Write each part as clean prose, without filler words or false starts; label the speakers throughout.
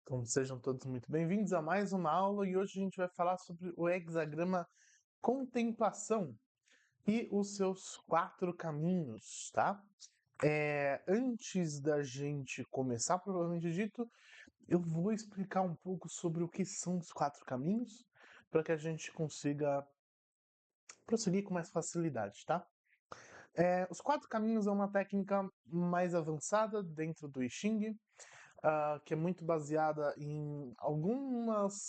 Speaker 1: Então, sejam todos muito bem-vindos a mais uma aula e hoje a gente vai falar sobre o hexagrama contemplação e os seus 4 caminhos, tá? Antes da gente começar, provavelmente dito, eu vou explicar um pouco sobre o que são os 4 caminhos para que a gente consiga prosseguir com mais facilidade, tá? Os 4 caminhos é uma técnica mais avançada dentro do I Ching, que é muito baseada em alguns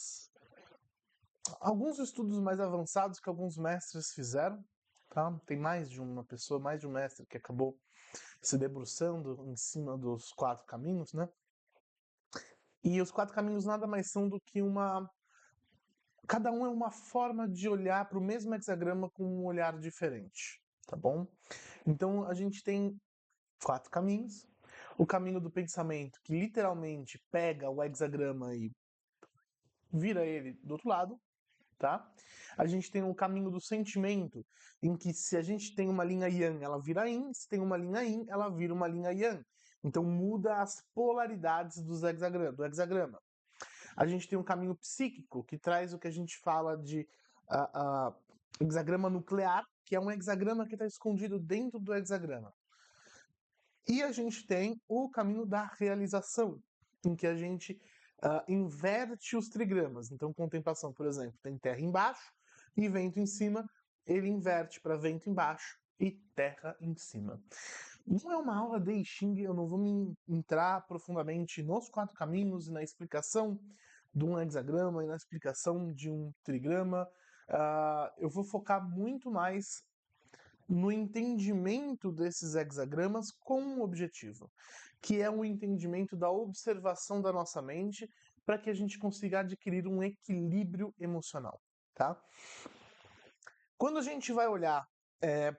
Speaker 1: estudos mais avançados que alguns mestres fizeram, tá? Tem mais de uma pessoa, mais de um mestre que acabou se debruçando em cima dos 4 caminhos, né? E os 4 caminhos nada mais são do que cada um é uma forma de olhar para o mesmo hexagrama com um olhar diferente, tá bom? Então a gente tem 4 caminhos. O caminho do pensamento, que literalmente pega o hexagrama e vira ele do outro lado, tá? A gente tem o caminho do sentimento, em que se a gente tem uma linha yang, ela vira yin, se tem uma linha yin, ela vira uma linha yang. Então muda as polaridades do hexagrama. A gente tem um caminho psíquico, que traz o que a gente fala de hexagrama nuclear, que é um hexagrama que está escondido dentro do hexagrama. E a gente tem o caminho da realização, em que a gente inverte os trigramas. Então, contemplação, por exemplo, tem terra embaixo e vento em cima, ele inverte para vento embaixo e terra em cima. Não é uma aula de I Ching, eu não vou me entrar profundamente nos 4 caminhos e na explicação de um hexagrama e na explicação de um trigrama. Eu vou focar muito mais no entendimento desses hexagramas com um objetivo, que é o entendimento da observação da nossa mente para que a gente consiga adquirir um equilíbrio emocional, tá? Quando a gente vai olhar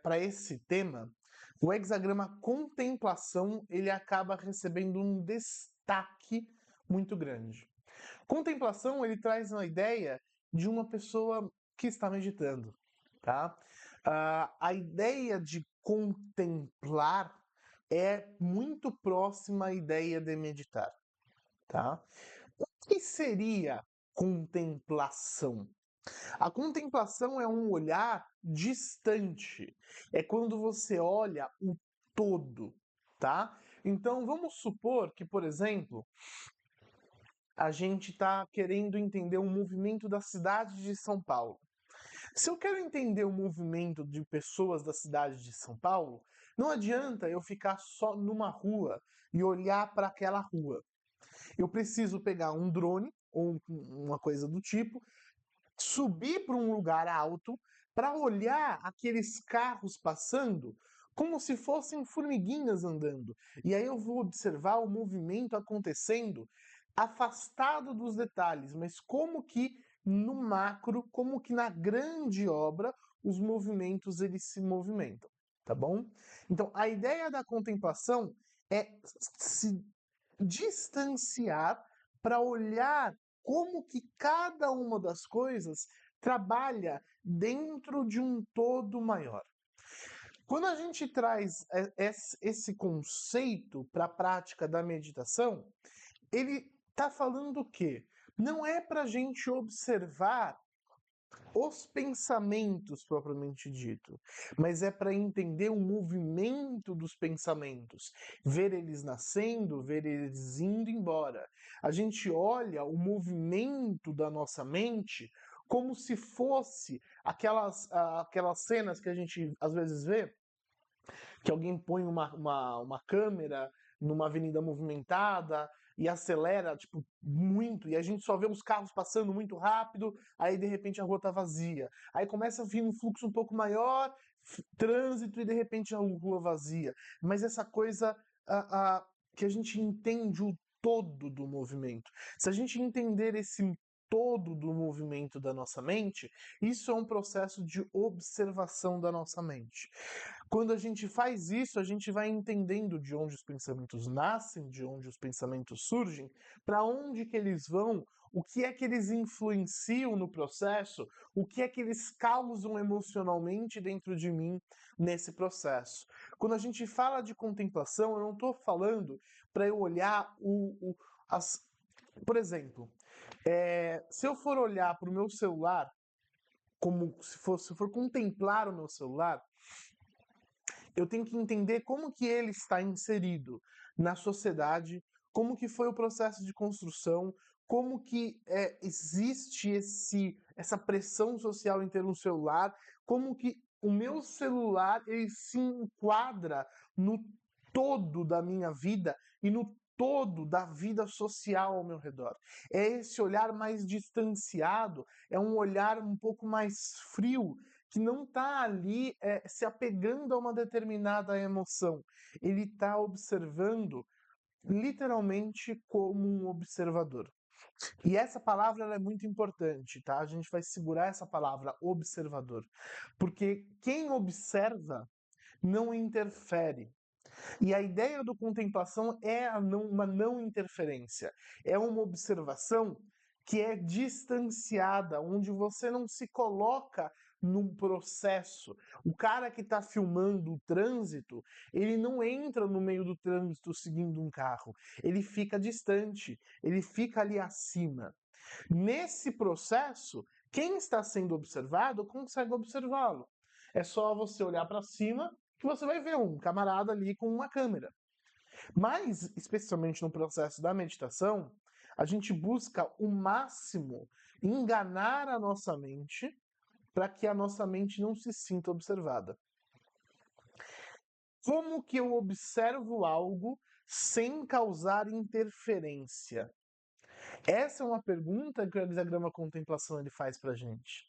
Speaker 1: para esse tema, o hexagrama contemplação ele acaba recebendo um destaque muito grande. Contemplação ele traz uma ideia de uma pessoa que está meditando, tá? A ideia de contemplar é muito próxima à ideia de meditar, tá? O que seria contemplação? A contemplação é um olhar distante. É quando você olha o todo, tá? Então vamos supor que, por exemplo, a gente está querendo entender o movimento da cidade de São Paulo. Se eu quero entender o movimento de pessoas da cidade de São Paulo, não adianta eu ficar só numa rua e olhar para aquela rua. Eu preciso pegar um drone ou uma coisa do tipo, subir para um lugar alto para olhar aqueles carros passando como se fossem formiguinhas andando. E aí eu vou observar o movimento acontecendo afastado dos detalhes, mas como que no macro, como que na grande obra, os movimentos eles se movimentam, tá bom? Então, a ideia da contemplação é se distanciar para olhar como que cada uma das coisas trabalha dentro de um todo maior. Quando a gente traz esse conceito para a prática da meditação, ele está falando o quê? Não é para a gente observar os pensamentos propriamente dito, mas é para entender o movimento dos pensamentos, ver eles nascendo, ver eles indo embora. A gente olha o movimento da nossa mente como se fosse aquelas cenas que a gente às vezes vê que alguém põe uma câmera numa avenida movimentada e acelera, tipo, muito, e a gente só vê os carros passando muito rápido, aí de repente a rua tá vazia. Aí começa a vir um fluxo um pouco maior, trânsito, e de repente a rua vazia. Mas essa coisa que a gente entende o todo do movimento. Se a gente entender esse todo do movimento da nossa mente, isso é um processo de observação da nossa mente. Quando a gente faz isso, a gente vai entendendo de onde os pensamentos nascem, de onde os pensamentos surgem, para onde que eles vão, o que é que eles influenciam no processo, o que é que eles causam emocionalmente dentro de mim nesse processo. Quando a gente fala de contemplação, eu não estou falando para eu olhar as Por exemplo, se eu for olhar para o meu celular, como se for contemplar o meu celular, eu tenho que entender como que ele está inserido na sociedade, como que foi o processo de construção, como que existe essa pressão social em ter um celular, como que o meu celular ele se enquadra no todo da minha vida e no todo da vida social ao meu redor. É esse olhar mais distanciado, é um olhar um pouco mais frio, que não está ali se apegando a uma determinada emoção. Ele está observando literalmente como um observador. E essa palavra ela é muito importante, tá? A gente vai segurar essa palavra, observador. Porque quem observa não interfere. E a ideia do contemplação é uma não interferência. É uma observação que é distanciada, onde você não se coloca num processo. O cara que está filmando o trânsito, ele não entra no meio do trânsito seguindo um carro. Ele fica distante, ele fica ali acima. Nesse processo, quem está sendo observado consegue observá-lo. É só você olhar para cima que você vai ver um camarada ali com uma câmera. Mas, especialmente no processo da meditação, a gente busca o máximo enganar a nossa mente para que a nossa mente não se sinta observada. Como que eu observo algo sem causar interferência? Essa é uma pergunta que o hexagrama contemplação ele faz para a gente.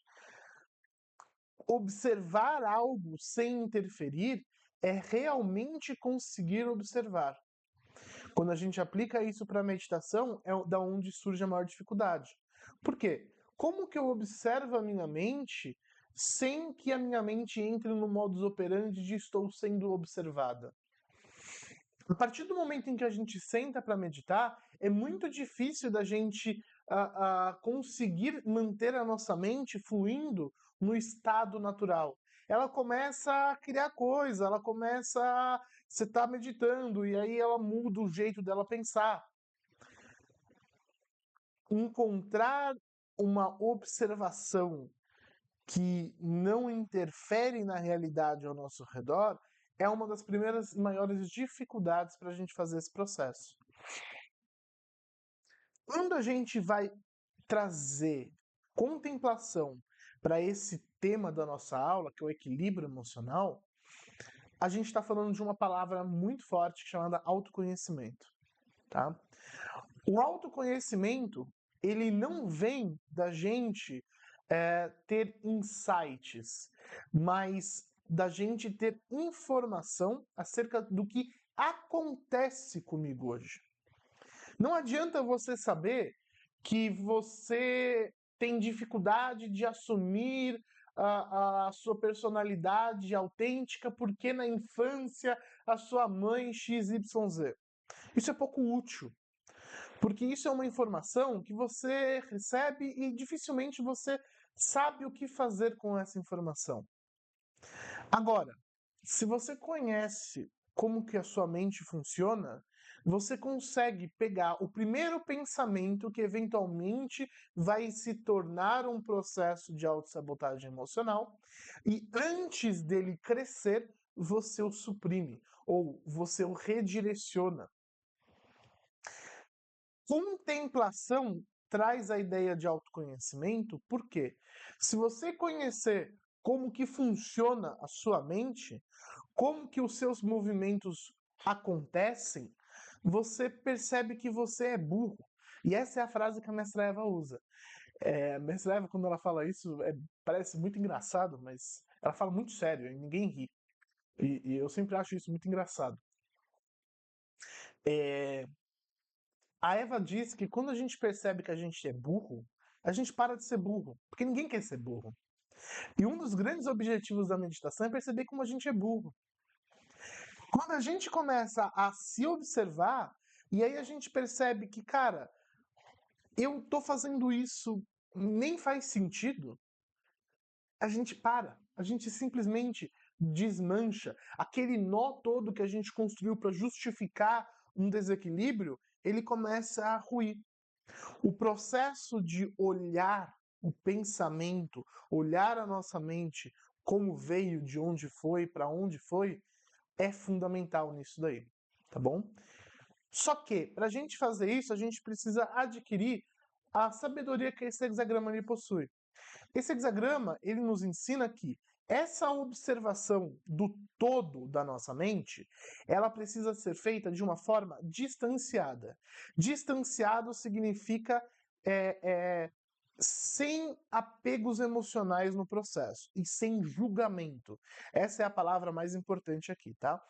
Speaker 1: Observar algo sem interferir é realmente conseguir observar. Quando a gente aplica isso para a meditação, é da onde surge a maior dificuldade. Por quê? Como que eu observo a minha mente sem que a minha mente entre no modus operandi de estou sendo observada? A partir do momento em que a gente senta para meditar, é muito difícil da gente conseguir manter a nossa mente fluindo no estado natural. Ela começa a criar coisa, ela começa a... Você está meditando e aí ela muda o jeito dela pensar. Encontrar uma observação que não interfere na realidade ao nosso redor é uma das primeiras e maiores dificuldades para a gente fazer esse processo. Quando a gente vai trazer contemplação para esse tema da nossa aula, que é o equilíbrio emocional, a gente está falando de uma palavra muito forte chamada autoconhecimento, tá? O autoconhecimento, ele não vem da gente ter insights, mas da gente ter informação acerca do que acontece comigo hoje. Não adianta você saber que você tem dificuldade de assumir a sua personalidade autêntica porque na infância a sua mãe XYZ. Isso é pouco útil, porque isso é uma informação que você recebe e dificilmente você sabe o que fazer com essa informação. Agora, se você conhece como que a sua mente funciona, você consegue pegar o primeiro pensamento que eventualmente vai se tornar um processo de autossabotagem emocional e antes dele crescer, você o suprime ou você o redireciona. Contemplação traz a ideia de autoconhecimento, porque se você conhecer como que funciona a sua mente, como que os seus movimentos acontecem, você percebe que você é burro. E essa é a frase que a Mestra Eva usa. A Mestra Eva, quando ela fala isso, parece muito engraçado, mas ela fala muito sério e ninguém ri. E eu sempre acho isso muito engraçado. A Eva diz que quando a gente percebe que a gente é burro, a gente para de ser burro, porque ninguém quer ser burro. E um dos grandes objetivos da meditação é perceber como a gente é burro. Quando a gente começa a se observar, e aí a gente percebe que, cara, eu tô fazendo isso, nem faz sentido, a gente para, a gente simplesmente desmancha. Aquele nó todo que a gente construiu para justificar um desequilíbrio, ele começa a ruir. O processo de olhar o pensamento, olhar a nossa mente, como veio, de onde foi, para onde foi, é fundamental nisso daí, tá bom? Só que, para a gente fazer isso, a gente precisa adquirir a sabedoria que esse hexagrama ele possui. Esse hexagrama, ele nos ensina que essa observação do todo da nossa mente, ela precisa ser feita de uma forma distanciada. Distanciado significa sem apegos emocionais no processo e sem julgamento. Essa é a palavra mais importante aqui, tá?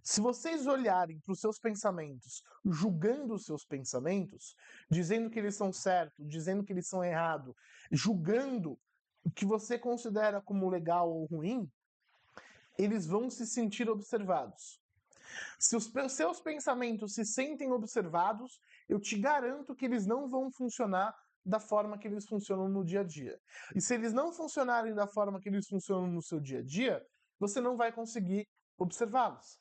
Speaker 1: Se vocês olharem para os seus pensamentos, julgando os seus pensamentos, dizendo que eles são certos, dizendo que eles são errados, julgando o que você considera como legal ou ruim, eles vão se sentir observados. Se os seus pensamentos se sentem observados, eu te garanto que eles não vão funcionar da forma que eles funcionam no dia a dia. E se eles não funcionarem da forma que eles funcionam no seu dia a dia, você não vai conseguir observá-los.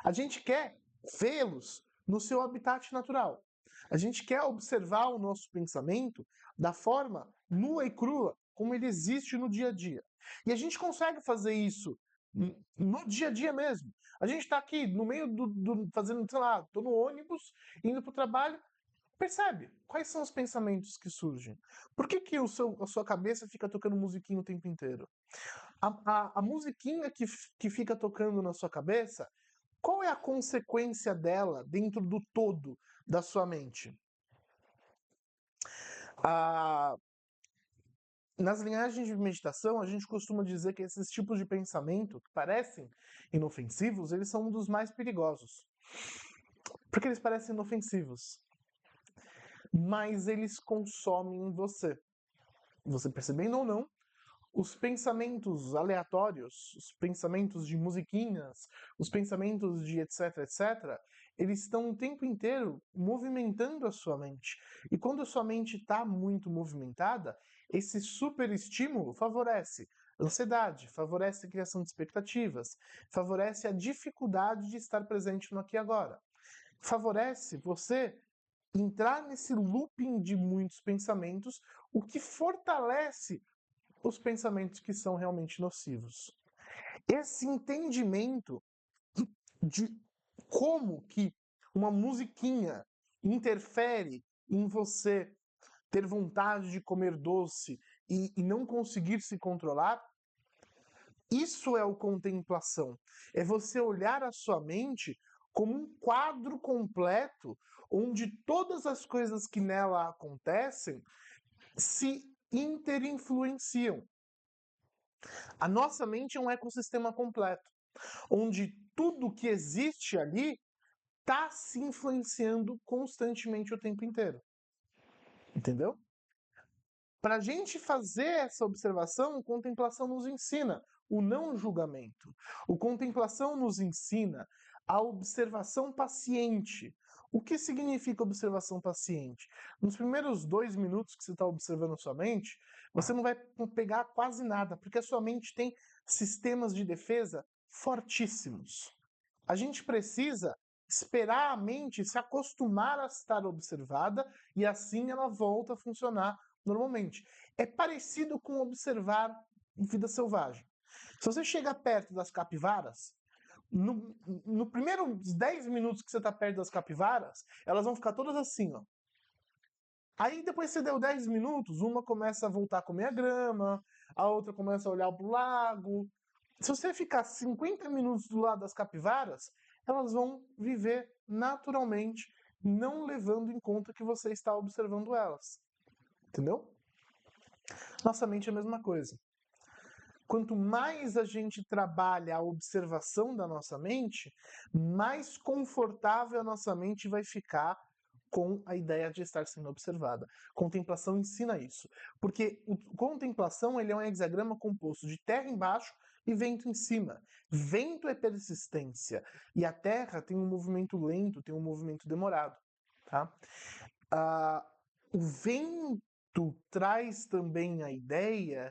Speaker 1: A gente quer vê-los no seu habitat natural. A gente quer observar o nosso pensamento da forma nua e crua como ele existe no dia a dia. E a gente consegue fazer isso no dia a dia mesmo. A gente está aqui no meio fazendo, sei lá, estou no ônibus, indo para o trabalho, percebe quais são os pensamentos que surgem. Por que a sua cabeça fica tocando musiquinha o tempo inteiro? A musiquinha que fica tocando na sua cabeça, qual é a consequência dela dentro do todo da sua mente? Nas linhagens de meditação, a gente costuma dizer que esses tipos de pensamento, que parecem inofensivos, eles são um dos mais perigosos. Porque eles parecem inofensivos. Mas eles consomem você. Você percebendo ou não, os pensamentos aleatórios, os pensamentos de musiquinhas, os pensamentos de etc, etc, eles estão o tempo inteiro movimentando a sua mente. E quando a sua mente está muito movimentada, esse superestímulo favorece ansiedade, favorece a criação de expectativas, favorece a dificuldade de estar presente no aqui e agora. Favorece você entrar nesse looping de muitos pensamentos, o que fortalece os pensamentos que são realmente nocivos. Esse entendimento de como que uma musiquinha interfere em você ter vontade de comer doce e não conseguir se controlar, isso é o contemplação. É você olhar a sua mente como um quadro completo onde todas as coisas que nela acontecem se interinfluenciam. A nossa mente é um ecossistema completo, onde tudo que existe ali está se influenciando constantemente o tempo inteiro. Entendeu? Para a gente fazer essa observação, a contemplação nos ensina o não julgamento. O contemplação nos ensina a observação paciente. O que significa observação paciente? Nos primeiros 2 minutos que você está observando a sua mente, você não vai pegar quase nada, porque a sua mente tem sistemas de defesa fortíssimos. A gente precisa esperar a mente se acostumar a estar observada e assim ela volta a funcionar normalmente. É parecido com observar vida selvagem. Se você chega perto das capivaras, no primeiros 10 minutos que você está perto das capivaras, elas vão ficar todas assim, ó. Aí depois você deu 10 minutos, uma começa a voltar a comer a grama, a outra começa a olhar pro lago. Se você ficar 50 minutos do lado das capivaras, elas vão viver naturalmente, não levando em conta que você está observando elas. Entendeu? Nossa mente é a mesma coisa. Quanto mais a gente trabalha a observação da nossa mente, mais confortável a nossa mente vai ficar com a ideia de estar sendo observada. Contemplação ensina isso. Porque contemplação ele é um hexagrama composto de terra embaixo e vento em cima. Vento é persistência. E a terra tem um movimento lento, tem um movimento demorado. Tá? O vento traz também a ideia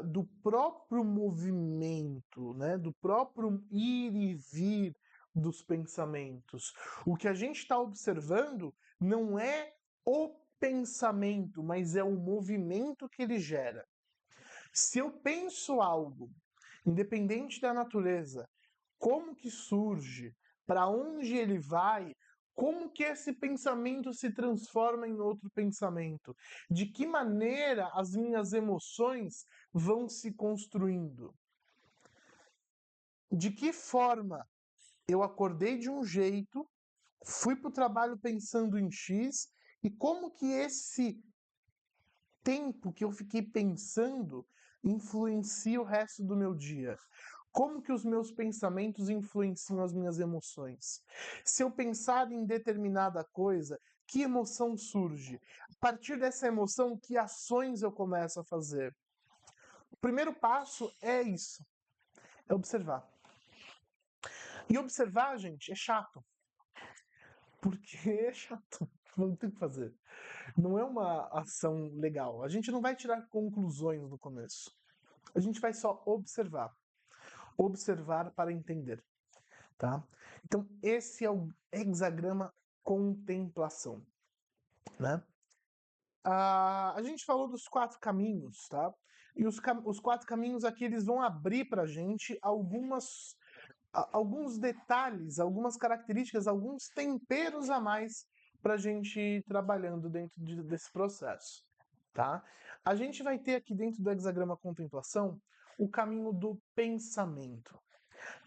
Speaker 1: do próprio movimento, né? Do próprio ir e vir dos pensamentos. O que a gente está observando não é o pensamento, mas é o movimento que ele gera. Se eu penso algo, independente da natureza, como que surge, para onde ele vai, como que esse pensamento se transforma em outro pensamento, de que maneira as minhas emoções vão se construindo, de que forma eu acordei de um jeito, fui para o trabalho pensando em X, e como que esse tempo que eu fiquei pensando influencia o resto do meu dia. Como que os meus pensamentos influenciam as minhas emoções? Se eu pensar em determinada coisa, que emoção surge? A partir dessa emoção, que ações eu começo a fazer? O primeiro passo é isso, é observar. E observar, gente, é chato. Porque é chato, não tem o que fazer. Não é uma ação legal. A gente não vai tirar conclusões no começo. A gente vai só observar. Observar para entender, tá? Então, esse é o hexagrama contemplação, né? A gente falou dos 4 caminhos, tá? E os 4 caminhos aqui, eles vão abrir pra gente alguns detalhes, algumas características, alguns temperos a mais para a gente ir trabalhando dentro desse processo, tá? A gente vai ter aqui dentro do hexagrama contemplação o caminho do pensamento,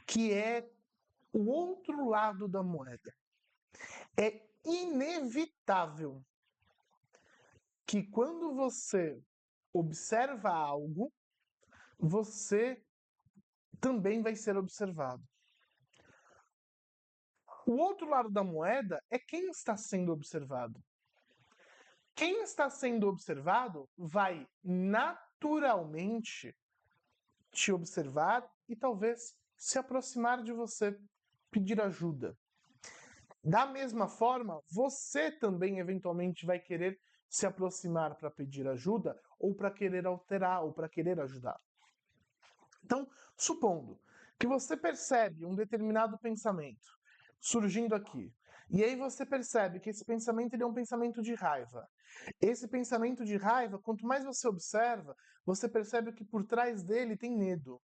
Speaker 1: que é o outro lado da moeda. É inevitável que quando você observa algo, você também vai ser observado. O outro lado da moeda é quem está sendo observado. Quem está sendo observado vai naturalmente te observar e talvez se aproximar de você, pedir ajuda. Da mesma forma, você também eventualmente vai querer se aproximar para pedir ajuda ou para querer alterar ou para querer ajudar. Então, supondo que você percebe um determinado pensamento surgindo aqui, e aí você percebe que esse pensamento ele é um pensamento de raiva. Esse pensamento de raiva, quanto mais você observa, você percebe que por trás dele tem medo.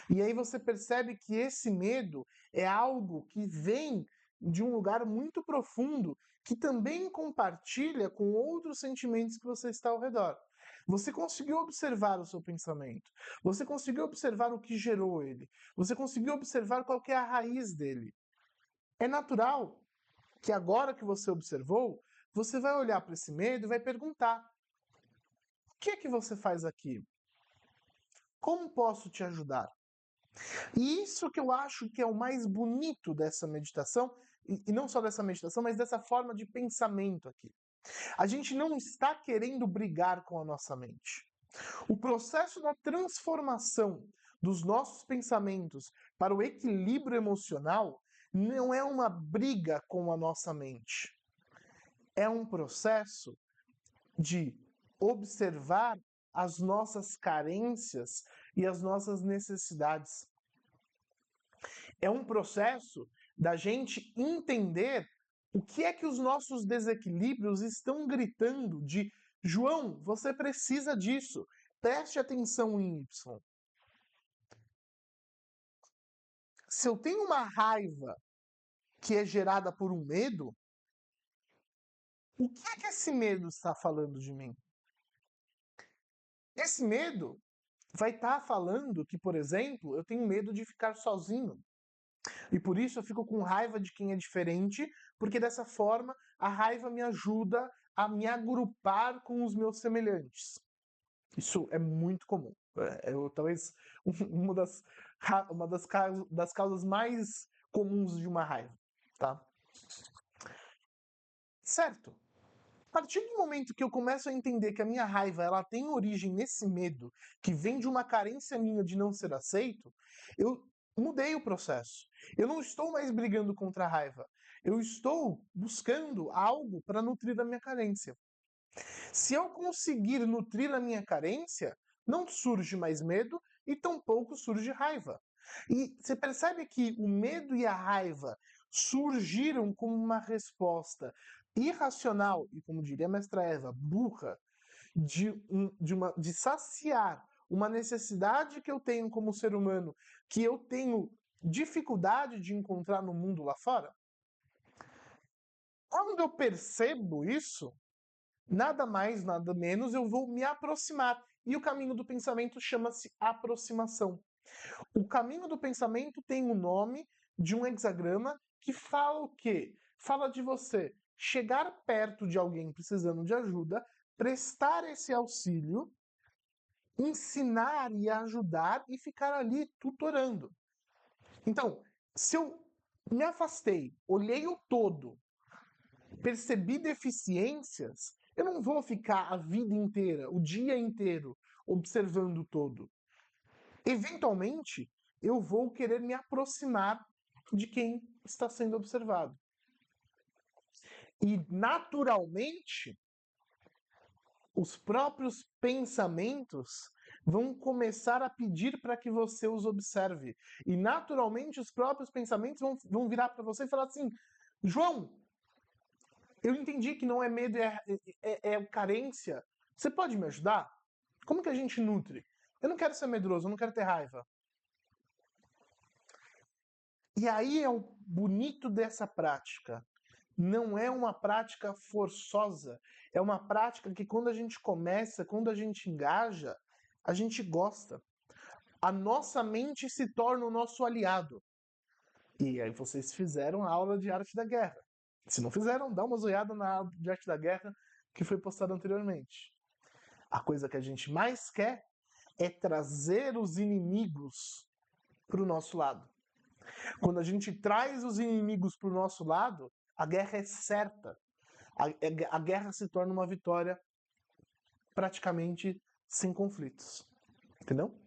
Speaker 1: E aí você percebe que esse medo é algo que vem de um lugar muito profundo, que também compartilha com outros sentimentos que você está ao redor. Você conseguiu observar o seu pensamento. Você conseguiu observar o que gerou ele. Você conseguiu observar qual que é a raiz dele. É natural que agora que você observou, você vai olhar para esse medo e vai perguntar: o que é que você faz aqui? Como posso te ajudar? E isso que eu acho que é o mais bonito dessa meditação, e não só dessa meditação, mas dessa forma de pensamento aqui. A gente não está querendo brigar com a nossa mente. O processo da transformação dos nossos pensamentos para o equilíbrio emocional não é uma briga com a nossa mente. É um processo de observar as nossas carências e as nossas necessidades. É um processo da gente entender o que é que os nossos desequilíbrios estão gritando de João, você precisa disso. Preste atenção em Y. Se eu tenho uma raiva que é gerada por um medo, o que é que esse medo está falando de mim? Esse medo vai estar falando que, por exemplo, eu tenho medo de ficar sozinho. E por isso eu fico com raiva de quem é diferente, porque dessa forma a raiva me ajuda a me agrupar com os meus semelhantes. Isso é muito comum. Talvez uma das causas mais comuns de uma raiva, tá? Certo. A partir do momento que eu começo a entender que a minha raiva ela tem origem nesse medo, que vem de uma carência minha de não ser aceito, eu mudei o processo. Eu não estou mais brigando contra a raiva. Eu estou buscando algo para nutrir a minha carência. Se eu conseguir nutrir a minha carência, não surge mais medo e tampouco surge raiva. E você percebe que o medo e a raiva surgiram como uma resposta irracional e, como diria a mestra Eva, burra, de saciar uma necessidade que eu tenho como ser humano, que eu tenho dificuldade de encontrar no mundo lá fora. Quando eu percebo isso, nada mais, nada menos, eu vou me aproximar. E o caminho do pensamento chama-se aproximação. O caminho do pensamento tem o nome de um hexagrama que fala o quê? Fala de você chegar perto de alguém precisando de ajuda, prestar esse auxílio, ensinar e ajudar e ficar ali tutorando. Então, se eu me afastei, olhei o todo, percebi deficiências, eu não vou ficar a vida inteira, o dia inteiro, observando o todo. Eventualmente, eu vou querer me aproximar de quem está sendo observado. E, naturalmente, os próprios pensamentos vão começar a pedir para que você os observe. E, naturalmente, os próprios pensamentos vão virar para você e falar assim: João, eu entendi que não é medo, é carência. Você pode me ajudar? Como que a gente nutre? Eu não quero ser medroso, eu não quero ter raiva. E aí é o bonito dessa prática. Não é uma prática forçosa. É uma prática que quando a gente começa, quando a gente engaja, a gente gosta. A nossa mente se torna o nosso aliado. E aí vocês fizeram a aula de arte da guerra. Se não fizeram, dá uma zoiada na aula de arte da guerra que foi postada anteriormente. A coisa que a gente mais quer é trazer os inimigos para o nosso lado. Quando a gente traz os inimigos para o nosso lado, a guerra é certa. A guerra se torna uma vitória praticamente sem conflitos. Entendeu?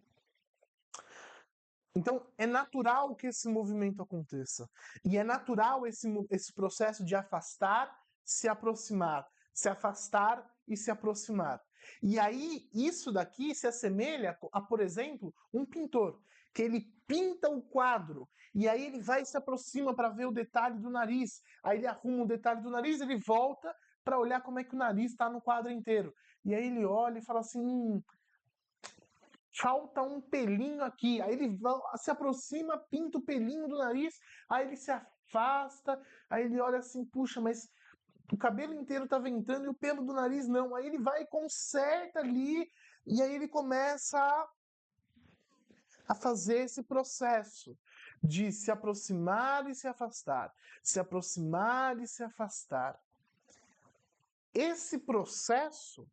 Speaker 1: Então, é natural que esse movimento aconteça. E é natural esse processo de afastar, se aproximar, se afastar e se aproximar. E aí, isso daqui se assemelha a, por exemplo, um pintor, que ele pinta o quadro, e aí ele vai e se aproxima para ver o detalhe do nariz. Aí ele arruma o detalhe do nariz, ele volta para olhar como é que o nariz está no quadro inteiro. E aí ele olha e fala assim: falta um pelinho aqui. Aí ele se aproxima, pinta o pelinho do nariz, aí ele se afasta, aí ele olha assim, puxa, mas o cabelo inteiro tá ventando e o pelo do nariz não. Aí ele vai e conserta ali, e aí ele começa a fazer esse processo de se aproximar e se afastar, se aproximar e se afastar. Esse processo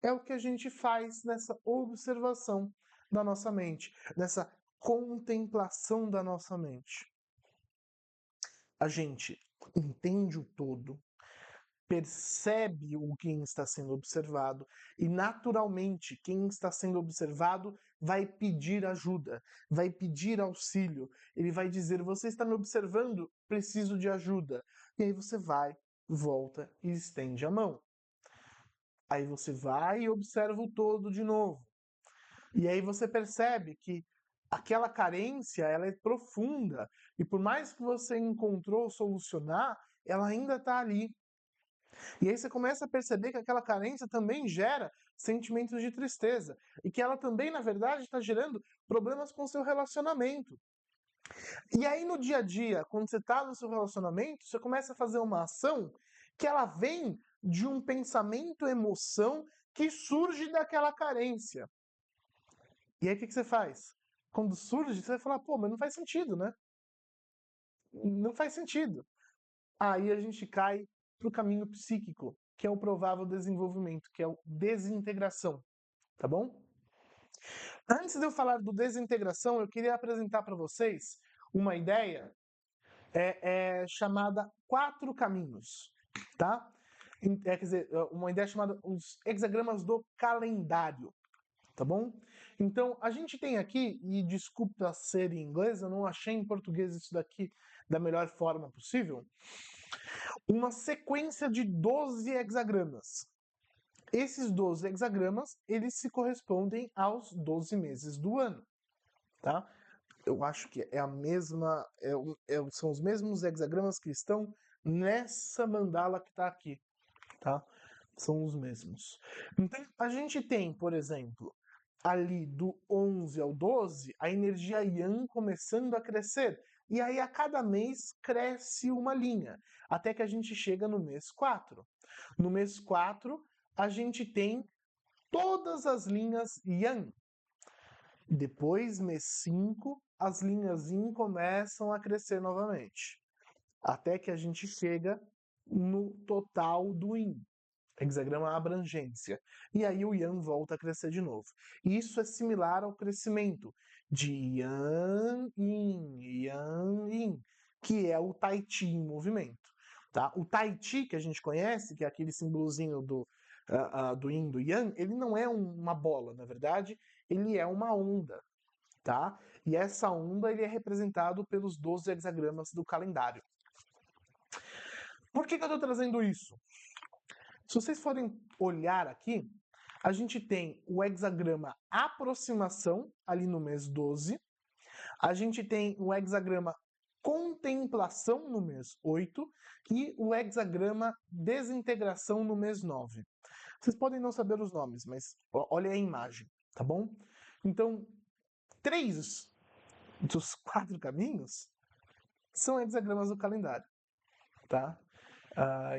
Speaker 1: é o que a gente faz nessa observação da nossa mente, nessa contemplação da nossa mente. A gente entende o todo, percebe o que está sendo observado e, naturalmente, quem está sendo observado vai pedir ajuda, vai pedir auxílio. Ele vai dizer: você está me observando? Preciso de ajuda. E aí você vai, volta e estende a mão. Aí você vai e observa o todo de novo. E aí você percebe que aquela carência, ela é profunda. E por mais que você encontrou solucionar, ela ainda está ali. E aí você começa a perceber que aquela carência também gera sentimentos de tristeza. E que ela também, na verdade, está gerando problemas com o seu relacionamento. E aí no dia a dia, quando você está no seu relacionamento, você começa a fazer uma ação que ela vem de um pensamento, emoção que surge daquela carência. E aí o que você faz? Quando surge, você vai falar: pô, mas não faz sentido, né? Não faz sentido. Aí a gente cai para o caminho psíquico, que é o provável desenvolvimento, que é a desintegração, tá bom? Antes de eu falar do desintegração, eu queria apresentar para vocês uma ideia chamada 4 caminhos, tá? Quer dizer, uma ideia chamada os hexagramas do calendário, tá bom? Então, a gente tem aqui, e desculpa ser em inglês, eu não achei em português isso daqui da melhor forma possível, uma sequência de 12 hexagramas. Esses 12 hexagramas, eles se correspondem aos 12 meses do ano, tá? eu acho que é a mesma, são os mesmos hexagramas que estão nessa mandala que está aqui, tá? São os mesmos. Então, a gente tem, por exemplo, ali do 11 ao 12, a energia Yang começando a crescer. E aí, a cada mês, cresce uma linha, até que a gente chega no mês 4. No mês 4, a gente tem todas as linhas Yang. Depois, mês 5, as linhas Yin começam a crescer novamente, até que a gente chega no total do Yin, hexagrama abrangência. E aí o Yang volta a crescer de novo. E isso é similar ao crescimento de Yang Yin, que é o Tai Chi em movimento. Tá? O Tai Chi que a gente conhece, que é aquele símbolozinho do Yin, do Yang, ele não é uma bola, na verdade, ele é uma onda. Tá? E essa onda ele é representado pelos 12 hexagramas do calendário. Por que eu estou trazendo isso? Se vocês forem olhar aqui, a gente tem o hexagrama aproximação, ali no mês 12. A gente tem o hexagrama contemplação no mês 8 e o hexagrama desintegração no mês 9. Vocês podem não saber os nomes, mas olha a imagem, tá bom? Então, 3 dos 4 caminhos são hexagramas do calendário, tá?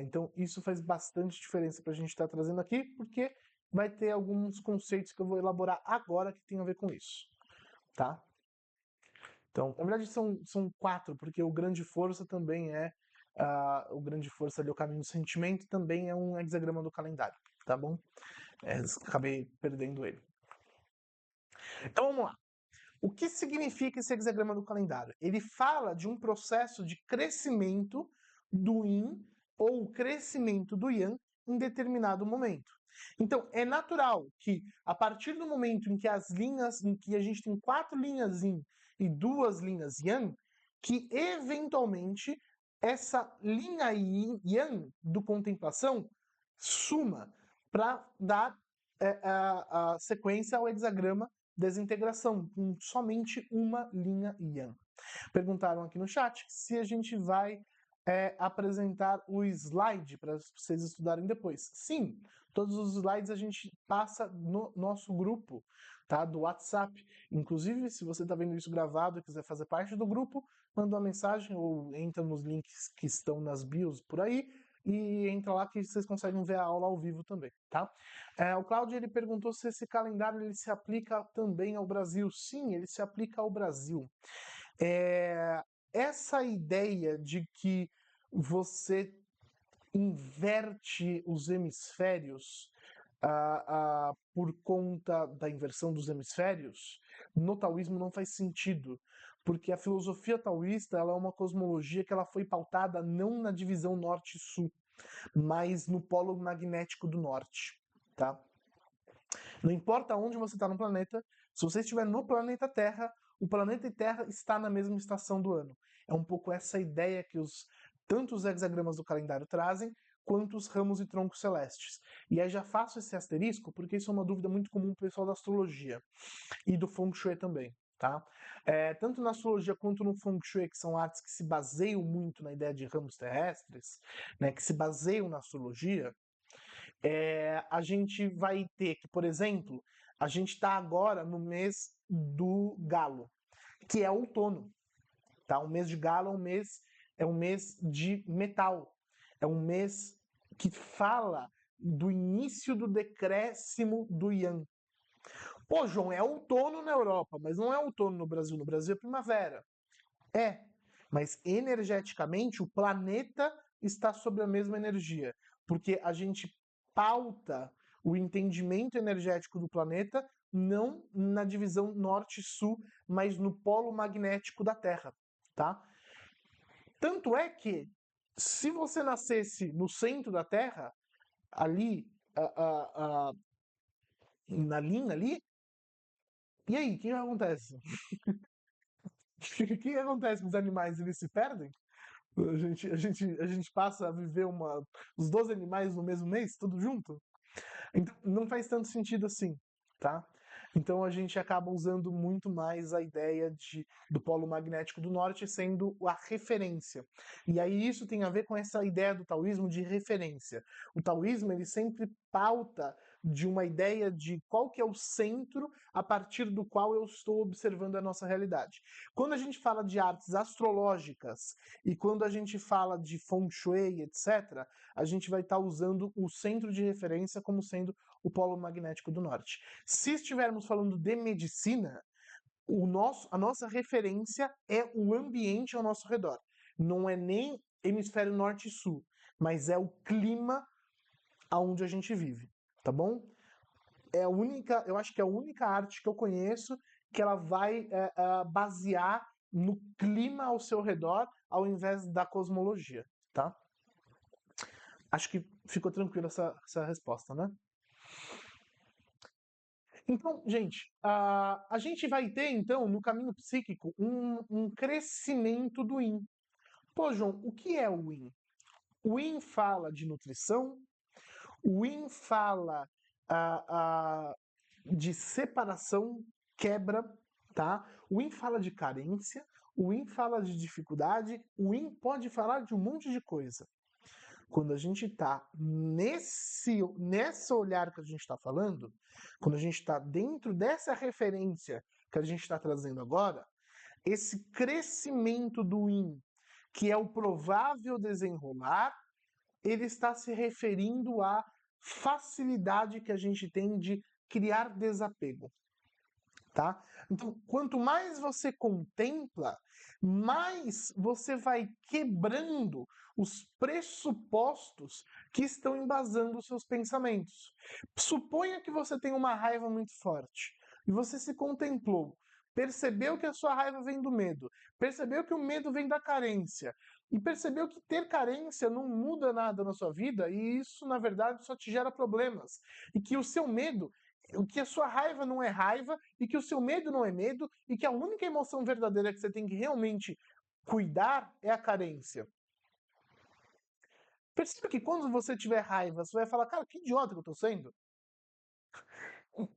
Speaker 1: Então, isso faz bastante diferença para a gente estar trazendo aqui, porque vai ter alguns conceitos que eu vou elaborar agora que tem a ver com isso, tá? Então, na verdade, são 4, porque o grande força também é o grande força ali, o caminho do sentimento, também é um hexagrama do calendário, tá bom? Acabei perdendo ele. Então, vamos lá. O que significa esse hexagrama do calendário? Ele fala de um processo de crescimento do Yin ou crescimento do Yang em determinado momento. Então, é natural que, a partir do momento em que em que a gente tem 4 linhas Yin e 2 linhas Yang, que eventualmente essa linha Yang do contemplação suma para dar a sequência ao hexagrama desintegração, com somente uma linha Yang. Perguntaram aqui no chat se a gente vai apresentar o slide para vocês estudarem depois. Sim, todos os slides a gente passa no nosso grupo, tá, do WhatsApp. Inclusive, se você está vendo isso gravado e quiser fazer parte do grupo, manda uma mensagem ou entra nos links que estão nas bios por aí e entra lá que vocês conseguem ver a aula ao vivo também, tá? O Cláudio ele perguntou se esse calendário ele se aplica também ao Brasil. Sim, ele se aplica ao Brasil. Essa ideia de que você inverte os hemisférios por conta da inversão dos hemisférios, no taoísmo não faz sentido, porque a filosofia taoísta ela é uma cosmologia que ela foi pautada não na divisão norte-sul, mas no polo magnético do norte, tá? Não importa onde você está no planeta, se você estiver no planeta Terra, o planeta Terra está na mesma estação do ano. É um pouco essa ideia que tanto os hexagramas do calendário trazem, quanto os ramos e troncos celestes. E aí já faço esse asterisco, porque isso é uma dúvida muito comum pro pessoal da astrologia e do Feng Shui também, tá? Tanto na astrologia quanto no Feng Shui, que são artes que se baseiam muito na ideia de ramos terrestres, né, que se baseiam na astrologia, a gente vai ter que, por exemplo, a gente está agora no mês do galo, que é outono. Tá? O mês de galo é um mês de metal. É um mês que fala do início do decréscimo do Yang. Pô, João, é outono na Europa, mas não é outono no Brasil. No Brasil é primavera. Mas energeticamente o planeta está sob a mesma energia, porque a gente pauta o entendimento energético do planeta não na divisão norte-sul, mas no polo magnético da Terra, tá? Tanto é que, se você nascesse no centro da Terra, ali, na linha ali, e aí, o que acontece? O que acontece? Os animais, eles se perdem? A gente passa a viver os 12 animais no mesmo mês, tudo junto? Então, não faz tanto sentido assim, tá? Então a gente acaba usando muito mais a ideia do polo magnético do norte sendo a referência. E aí isso tem a ver com essa ideia do taoísmo de referência. O taoísmo ele sempre pauta de uma ideia de qual que é o centro a partir do qual eu estou observando a nossa realidade. Quando a gente fala de artes astrológicas e quando a gente fala de feng shui, etc., a gente vai estar usando o centro de referência como sendo o polo magnético do norte. Se estivermos falando de medicina, a nossa referência é o ambiente ao nosso redor. Não é nem hemisfério norte e sul, mas é o clima aonde a gente vive, tá bom? Eu acho que é a única arte que eu conheço que ela vai basear no clima ao seu redor ao invés da cosmologia, tá? Acho que ficou tranquila essa resposta, né? Então, gente, a gente vai ter, então, no caminho psíquico, um crescimento do Yin. Pô, João, o que é o Yin? O Yin fala de nutrição, o Yin fala de separação, quebra, tá? O Yin fala de carência, o Yin fala de dificuldade, o Yin pode falar de um monte de coisa. Quando a gente está nesse olhar que a gente está falando, quando a gente está dentro dessa referência que a gente está trazendo agora, esse crescimento do Yin, que é o provável desenrolar, ele está se referindo à facilidade que a gente tem de criar desapego. Tá? Então, quanto mais você contempla, mais você vai quebrando os pressupostos que estão embasando os seus pensamentos. Suponha que você tem uma raiva muito forte e você se contemplou, percebeu que a sua raiva vem do medo, percebeu que o medo vem da carência e percebeu que ter carência não muda nada na sua vida e isso, na verdade, só te gera problemas. E que o seu medo que a sua raiva não é raiva e que o seu medo não é medo e que a única emoção verdadeira que você tem que realmente cuidar é a carência. Perceba que quando você tiver raiva, você vai falar, cara, que idiota que eu tô sendo.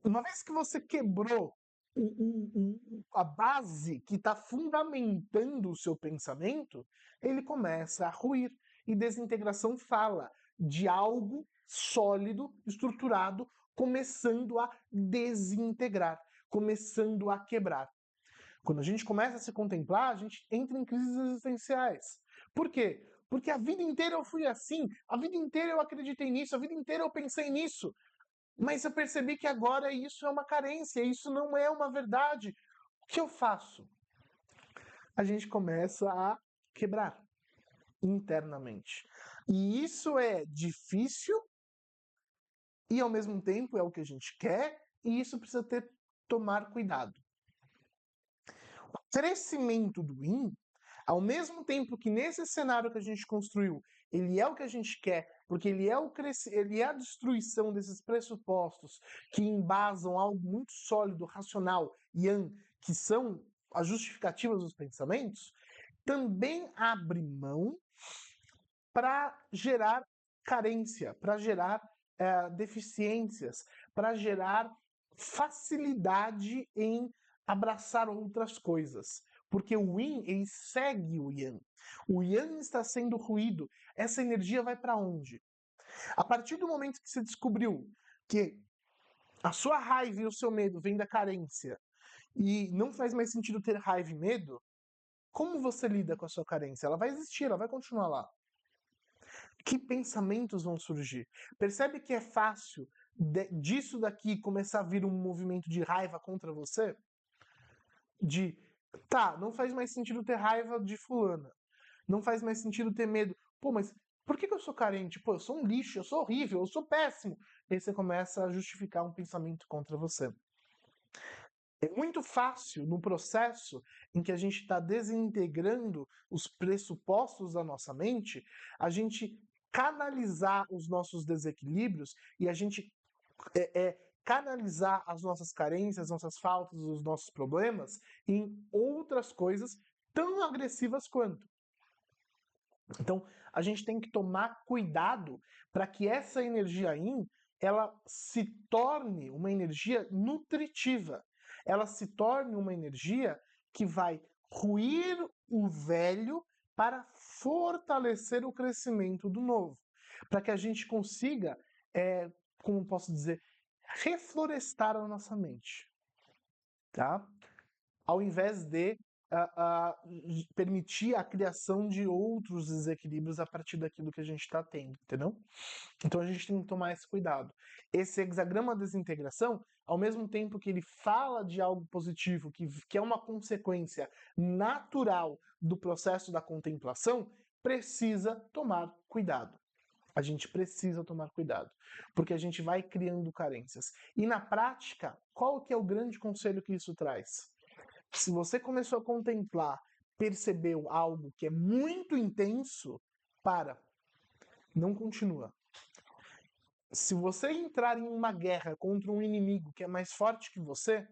Speaker 1: Uma vez que você quebrou a base que está fundamentando o seu pensamento, ele começa a ruir. E desintegração fala de algo sólido, estruturado, começando a desintegrar, começando a quebrar. Quando a gente começa a se contemplar, a gente entra em crises existenciais. Por quê? Porque a vida inteira eu fui assim, a vida inteira eu acreditei nisso, a vida inteira eu pensei nisso. Mas eu percebi que agora isso é uma carência, isso não é uma verdade. O que eu faço? A gente começa a quebrar internamente. E isso é difícil e ao mesmo tempo é o que a gente quer e isso precisa tomar cuidado. O crescimento do Yin, ao mesmo tempo que nesse cenário que a gente construiu, ele é o que a gente quer, porque ele é a destruição desses pressupostos que embasam algo muito sólido, racional, Yang, que são as justificativas dos pensamentos, também abre mão para gerar carência, para gerar deficiências, para gerar facilidade em abraçar outras coisas. Porque o Yin, ele segue o Yang. O Yang está sendo ruído. Essa energia vai para onde? A partir do momento que você descobriu que a sua raiva e o seu medo vêm da carência e não faz mais sentido ter raiva e medo, como você lida com a sua carência? Ela vai existir, ela vai continuar lá. Que pensamentos vão surgir? Percebe que é fácil disso daqui começar a vir um movimento de raiva contra você? Tá, não faz mais sentido ter raiva de fulana. Não faz mais sentido ter medo. Pô, mas por que eu sou carente? Pô, eu sou um lixo, eu sou horrível, eu sou péssimo. E aí você começa a justificar um pensamento contra você. É muito fácil no processo em que a gente está desintegrando os pressupostos da nossa mente, a gente canalizar os nossos desequilíbrios e a gente canalizar as nossas carências, as nossas faltas, os nossos problemas em outras coisas tão agressivas quanto. Então, a gente tem que tomar cuidado para que essa energia Yin ela se torne uma energia nutritiva. Ela se torne uma energia que vai ruir o velho para fortalecer o crescimento do novo. Para que a gente consiga, como posso dizer, reflorestar a nossa mente. Tá? Ao invés de permitir a criação de outros desequilíbrios a partir daquilo que a gente está tendo, entendeu? Então a gente tem que tomar esse cuidado. Esse hexagrama desintegração, ao mesmo tempo que ele fala de algo positivo, que é uma consequência natural do processo da contemplação, precisa tomar cuidado. A gente precisa tomar cuidado, porque a gente vai criando carências. E na prática, qual que é o grande conselho que isso traz? Se você começou a contemplar, percebeu algo que é muito intenso, não continua. Se você entrar em uma guerra contra um inimigo que é mais forte que você,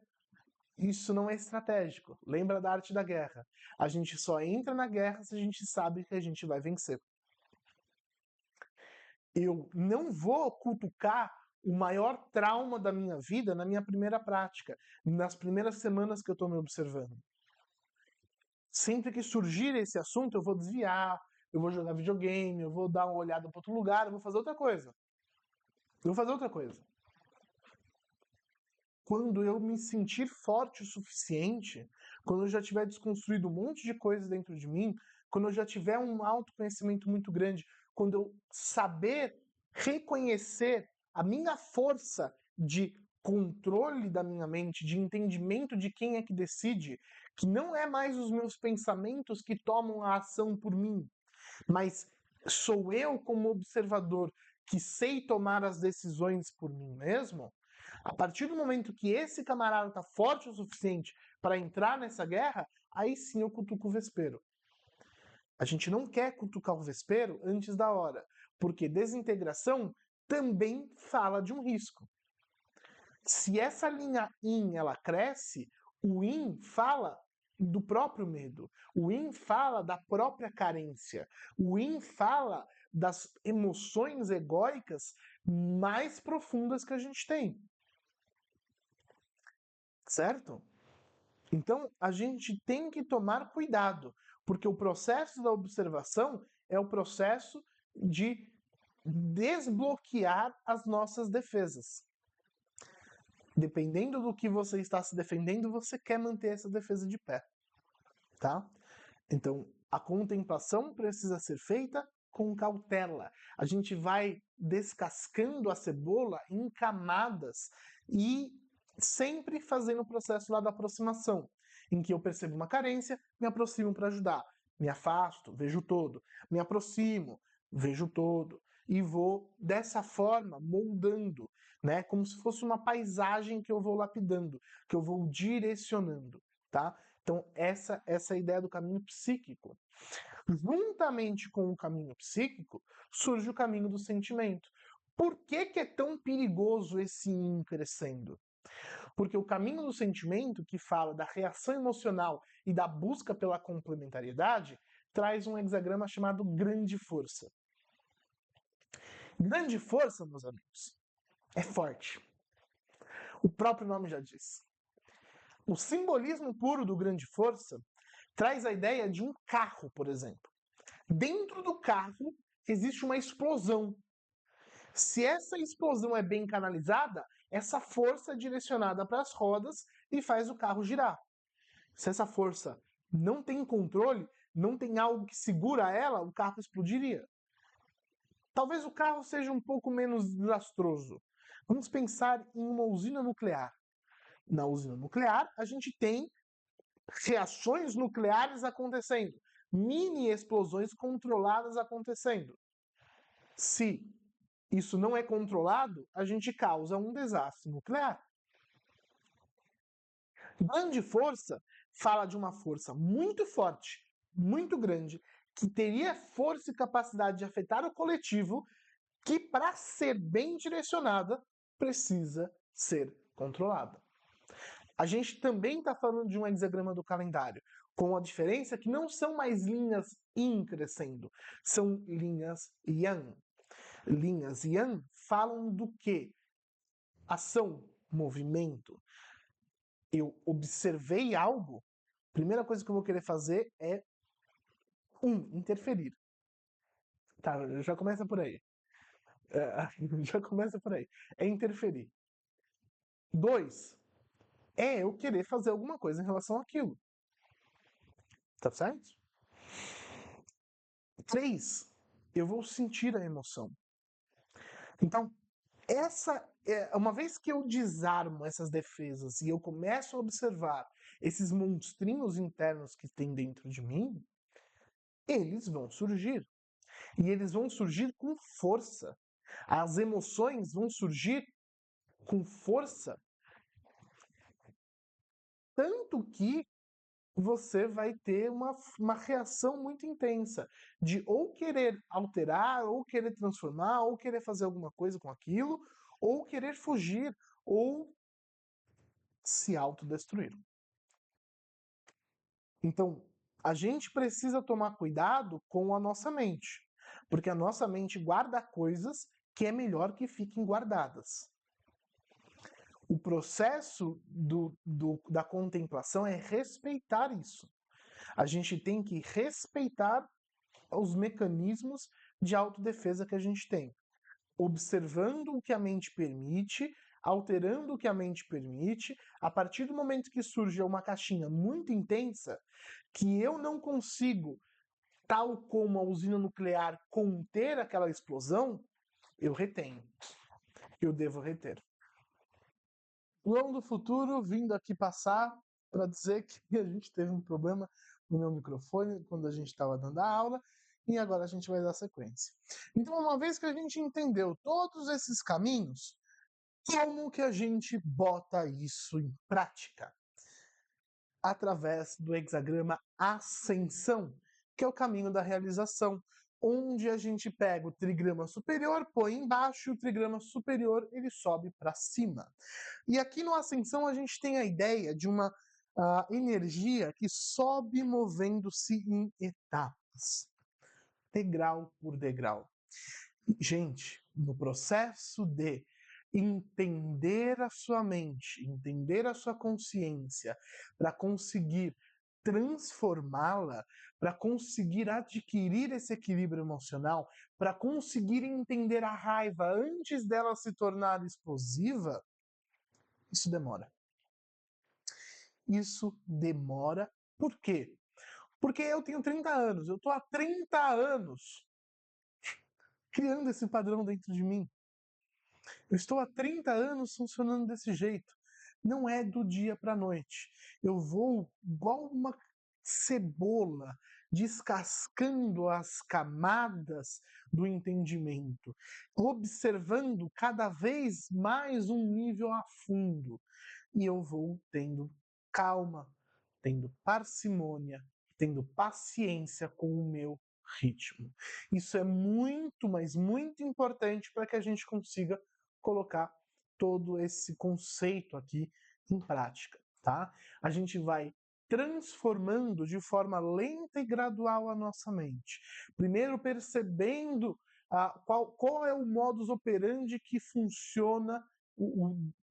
Speaker 1: isso não é estratégico. Lembra da arte da guerra. A gente só entra na guerra se a gente sabe que a gente vai vencer. Eu não vou cutucar o maior trauma da minha vida na minha primeira prática, nas primeiras semanas que eu estou me observando. Sempre que surgir esse assunto, eu vou desviar, eu vou jogar videogame, eu vou dar uma olhada para outro lugar, eu vou fazer outra coisa. Quando eu me sentir forte o suficiente, quando eu já tiver desconstruído um monte de coisas dentro de mim, quando eu já tiver um autoconhecimento muito grande, quando eu saber reconhecer a minha força de controle da minha mente, de entendimento de quem é que decide, que não é mais os meus pensamentos que tomam a ação por mim, mas sou eu como observador que sei tomar as decisões por mim mesmo. A partir do momento que esse camarada está forte o suficiente para entrar nessa guerra, aí sim eu cutuco o vespeiro. A gente não quer cutucar o vespeiro antes da hora, porque desintegração também fala de um risco. Se essa linha yin ela cresce, o yin fala do próprio medo. O yin fala da própria carência. O yin fala das emoções egóicas mais profundas que a gente tem. Certo? Então, a gente tem que tomar cuidado, porque o processo da observação é o processo de desbloquear as nossas defesas. Dependendo do que você está se defendendo, você quer manter essa defesa de pé, tá? Então, a contemplação precisa ser feita com cautela. A gente vai descascando a cebola em camadas e sempre fazendo o processo lá da aproximação, em que eu percebo uma carência, me aproximo para ajudar. Me afasto, vejo todo. Me aproximo, vejo todo. E vou, dessa forma, moldando, né? Como se fosse uma paisagem que eu vou lapidando, que eu vou direcionando, tá? Então, essa é a ideia do caminho psíquico. Juntamente com o caminho psíquico, surge o caminho do sentimento. Por que é tão perigoso esse yin crescendo? Porque o caminho do sentimento, que fala da reação emocional e da busca pela complementariedade, traz um hexagrama chamado grande força. Grande força, meus amigos, é forte. O próprio nome já diz. O simbolismo puro do grande força traz a ideia de um carro, por exemplo. Dentro do carro existe uma explosão. Se essa explosão é bem canalizada, essa força é direcionada para as rodas e faz o carro girar. Se essa força não tem controle, não tem algo que segura ela, o carro explodiria. Talvez o carro seja um pouco menos desastroso. Vamos pensar em uma usina nuclear. Na usina nuclear, a gente tem reações nucleares acontecendo, mini explosões controladas acontecendo. Se isso não é controlado, a gente causa um desastre nuclear. Grande força fala de uma força muito forte, muito grande, que teria força e capacidade de afetar o coletivo, que para ser bem direcionada, precisa ser controlada. A gente também está falando de um hexagrama do calendário, com a diferença que não são mais linhas yin crescendo, são linhas yang. Linhas yang falam do quê? Ação, movimento. Eu observei algo, a primeira coisa que eu vou querer fazer é interferir. Tá, já começa por aí. Já começa por aí. É interferir. 2, é eu querer fazer alguma coisa em relação àquilo. Tá certo? 3, eu vou sentir a emoção. Então, uma vez que eu desarmo essas defesas e eu começo a observar esses monstrinhos internos que tem dentro de mim, eles vão surgir. E eles vão surgir com força. As emoções vão surgir com força. Tanto que você vai ter uma reação muito intensa de ou querer alterar, ou querer transformar, ou querer fazer alguma coisa com aquilo, ou querer fugir, ou se autodestruir. Então, a gente precisa tomar cuidado com a nossa mente, porque a nossa mente guarda coisas que é melhor que fiquem guardadas. O processo da contemplação é respeitar isso. A gente tem que respeitar os mecanismos de autodefesa que a gente tem, observando o que a mente permite, alterando o que a mente permite. A partir do momento que surge uma caixinha muito intensa, que eu não consigo, tal como a usina nuclear, conter aquela explosão, eu retenho. Eu devo reter. O Leão do Futuro vindo aqui passar para dizer que a gente teve um problema no meu microfone quando a gente estava dando a aula e agora a gente vai dar sequência. Então, uma vez que a gente entendeu todos esses caminhos, como que a gente bota isso em prática? Através do hexagrama Ascensão, que é o caminho da realização, onde a gente pega o trigrama superior, põe embaixo, e o trigrama superior ele sobe para cima. E aqui no Ascensão a gente tem a ideia de uma energia que sobe movendo-se em etapas, degrau por degrau. Gente, no processo de entender a sua mente, entender a sua consciência, para conseguir transformá-la, para conseguir adquirir esse equilíbrio emocional, para conseguir entender a raiva antes dela se tornar explosiva, isso demora. Isso demora. Por quê? Porque eu tenho 30 anos, eu estou há 30 anos criando esse padrão dentro de mim. Eu estou há 30 anos funcionando desse jeito. Não é do dia para a noite. Eu vou igual uma cebola, descascando as camadas do entendimento, observando cada vez mais um nível a fundo. E eu vou tendo calma, tendo parcimônia, tendo paciência com o meu ritmo. Isso é muito, mas muito importante para que a gente consiga colocar todo esse conceito aqui em prática, tá? A gente vai transformando de forma lenta e gradual a nossa mente. Primeiro percebendo qual é o modus operandi que funciona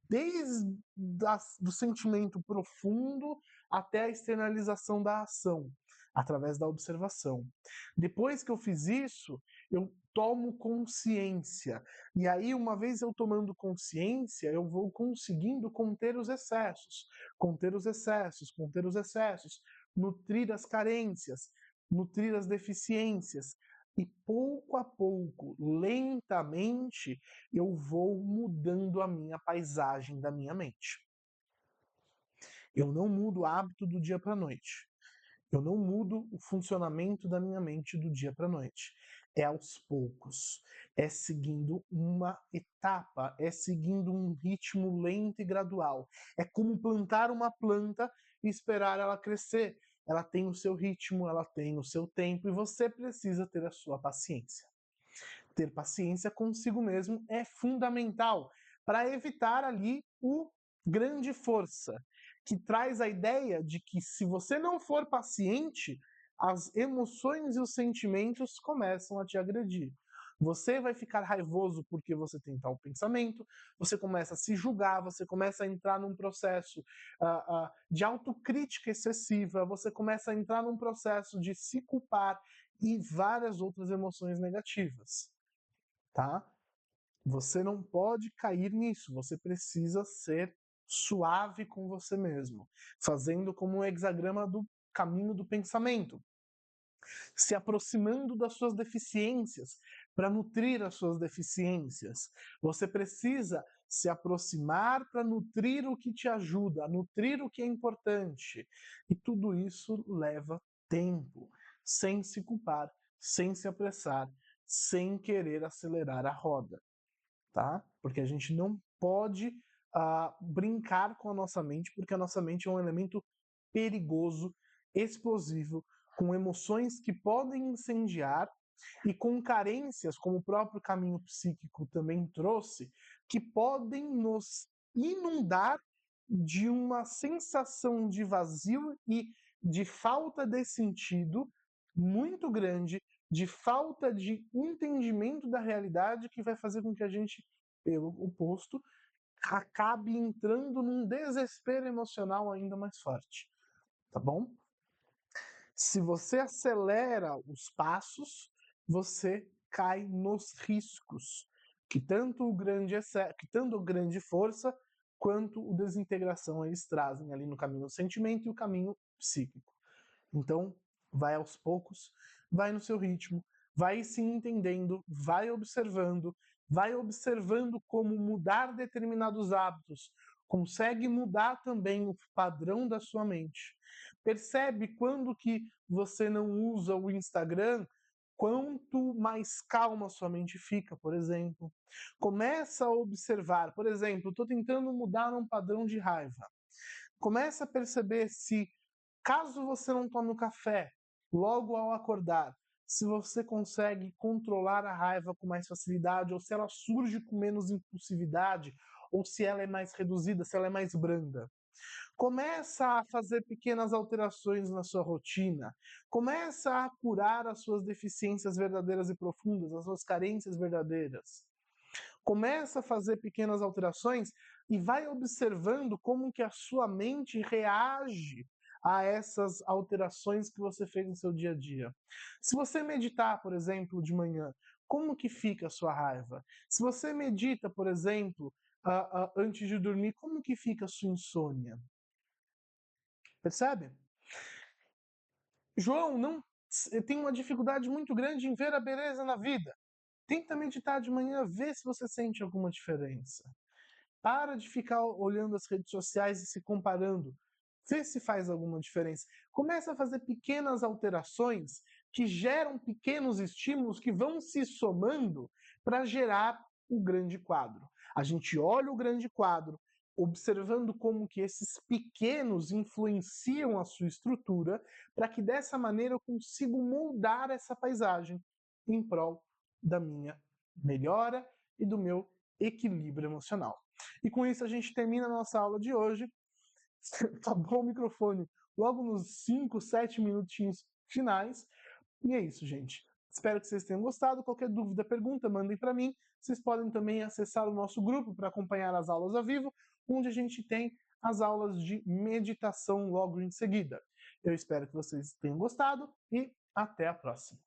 Speaker 1: desde do sentimento profundo até a externalização da ação, através da observação. Depois que eu fiz isso, eu tomo consciência. E aí, uma vez eu tomando consciência, eu vou conseguindo conter os excessos, conter os excessos, conter os excessos, nutrir as carências, nutrir as deficiências. E pouco a pouco, lentamente, eu vou mudando a minha paisagem da minha mente. Eu não mudo o hábito do dia para a noite. Eu não mudo o funcionamento da minha mente do dia para a noite. É aos poucos, é seguindo uma etapa, é seguindo um ritmo lento e gradual. É como plantar uma planta e esperar ela crescer. Ela tem o seu ritmo, ela tem o seu tempo e você precisa ter a sua paciência. Ter paciência consigo mesmo é fundamental para evitar ali o grande força, que traz a ideia de que se você não for paciente, as emoções e os sentimentos começam a te agredir. Você vai ficar raivoso porque você tem tal pensamento, você começa a se julgar, você começa a entrar num processo de autocrítica excessiva, você começa a entrar num processo de se culpar e várias outras emoções negativas, tá? Você não pode cair nisso, você precisa ser suave com você mesmo, fazendo como um hexagrama do caminho do pensamento, se aproximando das suas deficiências para nutrir as suas deficiências. Você precisa se aproximar para nutrir o que te ajuda, nutrir o que é importante. E tudo isso leva tempo, sem se culpar, sem se apressar, sem querer acelerar a roda, tá? Porque a gente não pode brincar com a nossa mente, porque a nossa mente é um elemento perigoso, explosivo, com emoções que podem incendiar e com carências, como o próprio caminho psíquico também trouxe, que podem nos inundar de uma sensação de vazio e de falta de sentido muito grande, de falta de entendimento da realidade, que vai fazer com que a gente, pelo oposto, acabe entrando num desespero emocional ainda mais forte, tá bom? Se você acelera os passos, você cai nos riscos que tanto o grande força quanto o desintegração eles trazem ali no caminho do sentimento e o caminho psíquico. Então, vai aos poucos, vai no seu ritmo, vai se entendendo, vai observando como mudar determinados hábitos, consegue mudar também o padrão da sua mente. Percebe quando que você não usa o Instagram, quanto mais calma sua mente fica, por exemplo. Começa a observar, por exemplo, estou tentando mudar um padrão de raiva. Começa a perceber se, caso você não tome o café, logo ao acordar, se você consegue controlar a raiva com mais facilidade, ou se ela surge com menos impulsividade, ou se ela é mais reduzida, se ela é mais branda. Começa a fazer pequenas alterações na sua rotina. Começa a curar as suas deficiências verdadeiras e profundas, as suas carências verdadeiras. Começa a fazer pequenas alterações e vai observando como que a sua mente reage a essas alterações que você fez no seu dia a dia. Se você meditar, por exemplo, de manhã, como que fica a sua raiva? Se você medita, por exemplo, antes de dormir, como que fica a sua insônia? Percebe? João, não tem uma dificuldade muito grande em ver a beleza na vida. Tenta meditar de manhã, vê se você sente alguma diferença. Para de ficar olhando as redes sociais e se comparando. Vê se faz alguma diferença. Começa a fazer pequenas alterações que geram pequenos estímulos que vão se somando para gerar o grande quadro. A gente olha o grande quadro, observando como que esses pequenos influenciam a sua estrutura, para que dessa maneira eu consiga moldar essa paisagem em prol da minha melhora e do meu equilíbrio emocional. E com isso a gente termina a nossa aula de hoje. Acabou o microfone logo nos 5, 7 minutinhos finais. E é isso, gente. Espero que vocês tenham gostado. Qualquer dúvida, pergunta, mandem para mim. Vocês podem também acessar o nosso grupo para acompanhar as aulas ao vivo, onde a gente tem as aulas de meditação logo em seguida. Eu espero que vocês tenham gostado e até a próxima.